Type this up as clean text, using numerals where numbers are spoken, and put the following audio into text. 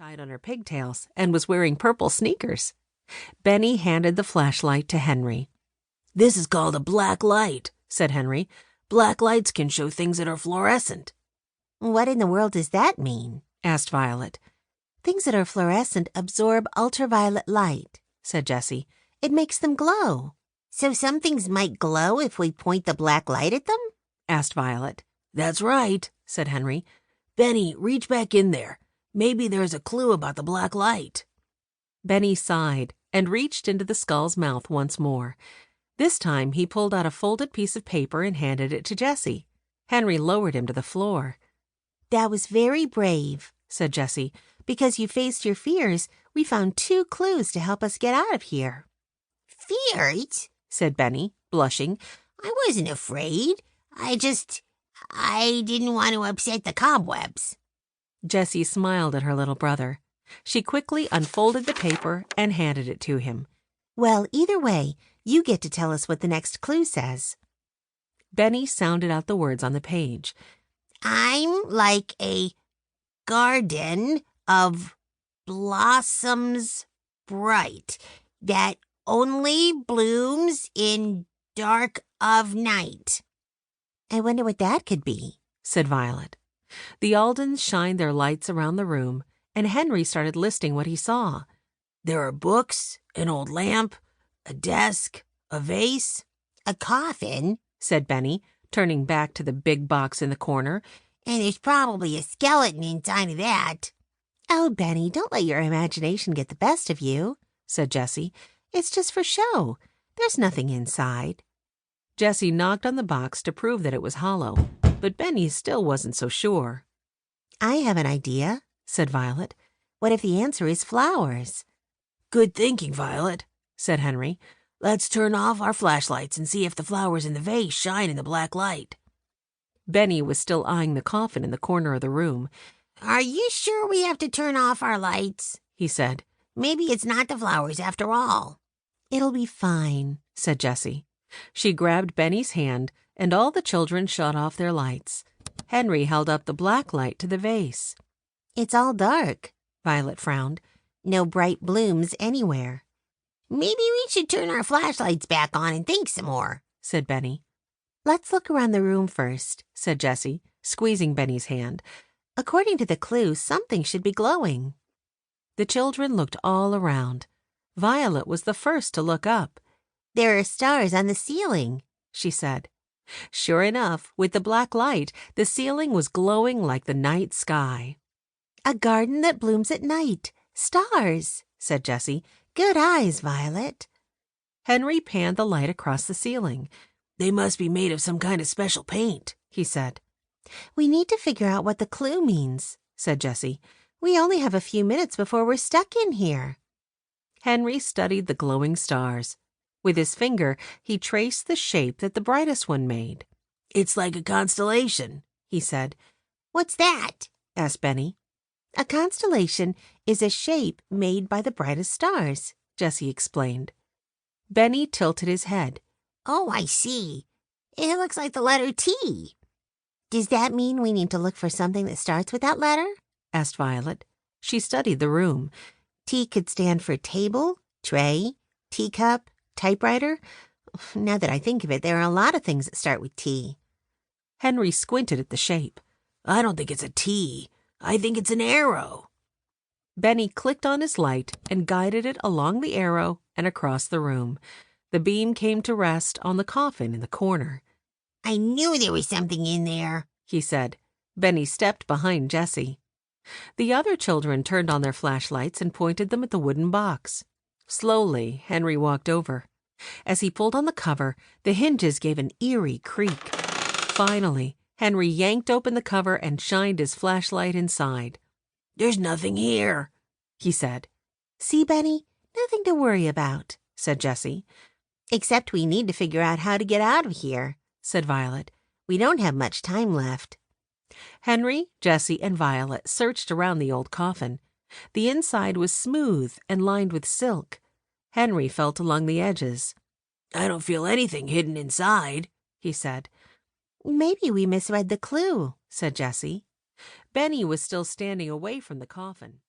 tied on her pigtails and was wearing purple sneakers. Benny handed the flashlight to Henry. "This is called a black light," said Henry. "Black lights can show things that are fluorescent." "What in the world does that mean?" asked Violet. "Things that are fluorescent absorb ultraviolet light," said Jessie. "It makes them glow." "So some things might glow if we point the black light at them?" asked Violet. "That's right," said Henry. "Benny, reach back in there. Maybe there's a clue about the black light." Benny sighed and reached into the skull's mouth once more. This time he pulled out a folded piece of paper and handed it to Jessie. Henry lowered him to the floor. "That was very brave," said Jessie. "Because you faced your fears, we found 2 clues to help us get out of here." "Fears?" said Benny, blushing. "I wasn't afraid. I didn't want to upset the cobwebs." Jessie smiled at her little brother. She quickly unfolded the paper and handed it to him. "Well, either way, you get to tell us what the next clue says." Benny sounded out the words on the page. "I'm like a garden of blossoms bright that only blooms in dark of night." "I wonder what that could be," said Violet. The Aldens shined their lights around the room, and Henry started listing what he saw. "There are books, an old lamp, a desk, a vase." "A coffin," said Benny, turning back to the big box in the corner. "And there's probably a skeleton inside of that." "Oh, Benny, don't let your imagination get the best of you," said Jessie. "It's just for show. There's nothing inside." Jessie knocked on the box to prove that it was hollow, but Benny still wasn't so sure. "I have an idea," said Violet. "What if the answer is flowers?" "Good thinking, Violet," said Henry. "Let's turn off our flashlights and see if the flowers in the vase shine in the black light." Benny was still eyeing the coffin in the corner of the room. "Are you sure we have to turn off our lights?" he said. "Maybe it's not the flowers after all." "It'll be fine," said Jessie. She grabbed Benny's hand, and all the children shut off their lights. Henry held up the black light to the vase. "It's all dark," Violet frowned. "No bright blooms anywhere." "Maybe we should turn our flashlights back on and think some more," said Benny. "Let's look around the room first," said Jessie, squeezing Benny's hand. "According to the clue, something should be glowing." The children looked all around. Violet was the first to look up. "There are stars on the ceiling," she said. Sure enough, with the black light, the ceiling was glowing like the night sky. "A garden that blooms at night. Stars," said Jessie. "Good eyes, Violet." Henry panned the light across the ceiling. "They must be made of some kind of special paint," he said. "We need to figure out what the clue means," said Jessie. "We only have a few minutes before we're stuck in here." Henry studied the glowing stars. With his finger, he traced the shape that the brightest one made. "It's like a constellation," he said. "What's that?" asked Benny. "A constellation is a shape made by the brightest stars," Jessie explained. Benny tilted his head. "Oh, I see. It looks like the letter T." "Does that mean we need to look for something that starts with that letter?" asked Violet. She studied the room. T could stand for table, tray, teacup, typewriter. Now that I think of it, there are a lot of things that start with T. Henry squinted at the shape. "I don't think it's a T. I think it's an arrow." Benny clicked on his light and guided it along the arrow and across the room. The beam came to rest on the coffin in the corner. "I knew there was something in there," he said. Benny stepped behind Jessie. The other children turned on their flashlights and pointed them at the wooden box. Slowly, Henry walked over. As he pulled on the cover, the hinges gave an eerie creak. Finally, Henry yanked open the cover and shined his flashlight inside. "There's nothing here," he said. "See, Benny? Nothing to worry about," said Jessie. "Except we need to figure out how to get out of here," said Violet. "We don't have much time left." Henry, Jessie, and Violet searched around the old coffin. The inside was smooth and lined with silk. Henry felt along the edges. "I don't feel anything hidden inside," he said. "Maybe we misread the clue," said Jessie. Benny was still standing away from the coffin.